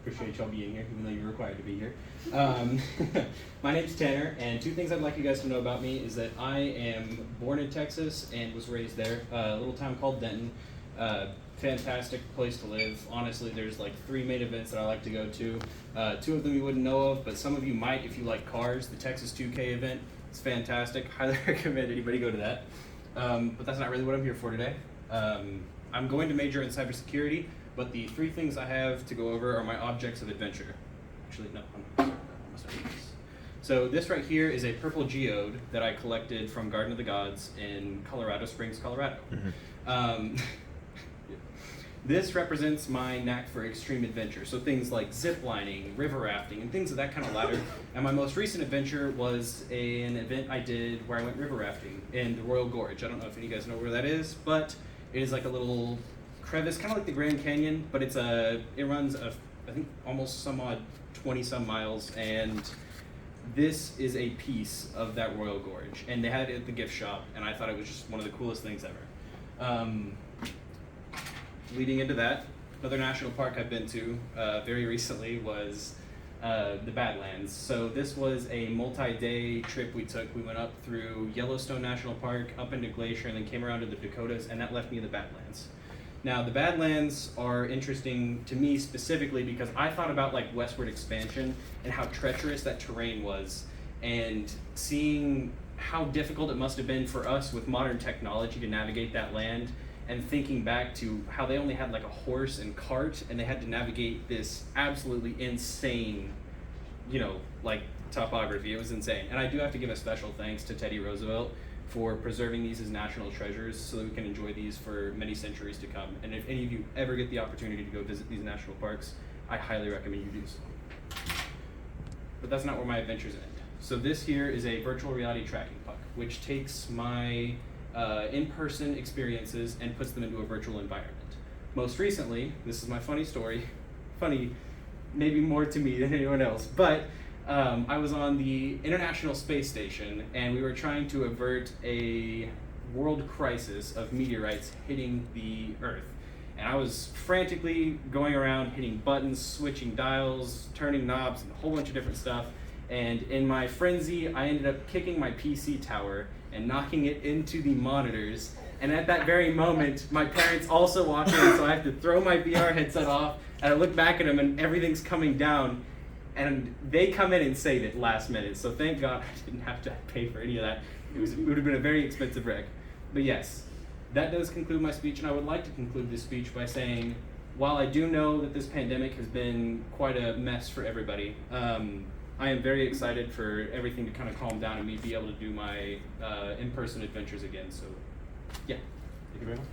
Appreciate y'all being here, even though you're required to be here. My name's Tanner, and two things I'd like you guys to know about me is that I am born in Texas and was raised there, a little town called Denton. Fantastic place to live. Honestly, there's like 3 main events that I like to go to. 2 of them you wouldn't know of, but some of you might if you like cars. The Texas 2K event, it's fantastic. Highly recommend anybody go to that. But that's not really what I'm here for today. I'm going to major in cybersecurity, but the 3 things I have to go over are my objects of adventure. Actually, no, I'm gonna start with this. So this right here is a purple geode that I collected from Garden of the Gods in Colorado Springs, Colorado. This represents my knack for extreme adventure, so things like zip lining, river rafting, and things of that kind of ladder. And my most recent adventure was an event I did where I went river rafting in the Royal Gorge. I don't know if any of you guys know where that is, but it is like a little crevice, kind of like the Grand Canyon, but it runs I think almost some odd 20 some miles, and this is a piece of that Royal Gorge, and they had it at the gift shop, and I thought it was just one of the coolest things ever. Leading into that, another national park I've been to very recently was the Badlands. So this was a multi-day trip we took. We went up through Yellowstone National Park, up into Glacier, and then came around to the Dakotas, and that left me in the Badlands. Now, the Badlands are interesting to me specifically because I thought about like westward expansion and how treacherous that terrain was, and seeing how difficult it must have been for us with modern technology to navigate that land, and thinking back to how they only had like a horse and cart, and they had to navigate this absolutely insane, like topography. It was insane. And I do have to give a special thanks to Teddy Roosevelt for preserving these as national treasures so that we can enjoy these for many centuries to come. And if any of you ever get the opportunity to go visit these national parks, I highly recommend you do so. But that's not where my adventures end. So this here is a virtual reality tracking puck, which takes my in-person experiences and puts them into a virtual environment. Most recently, this is my funny story, funny maybe more to me than anyone else, but I was on the International Space Station, and we were trying to avert a world crisis of meteorites hitting the Earth. And I was frantically going around hitting buttons, switching dials, turning knobs, and a whole bunch of different stuff. And in my frenzy, I ended up kicking my PC tower and knocking it into the monitors. And at that very moment, my parents also walk in, so I have to throw my VR headset off, and I look back at them, and everything's coming down. And they come in and save it last minute. So thank God I didn't have to pay for any of that. It would have been a very expensive wreck. But yes, that does conclude my speech, and I would like to conclude this speech by saying, while I do know that this pandemic has been quite a mess for everybody, I am very excited for everything to kind of calm down and me be able to do my in-person adventures again. So yeah, thank you very much.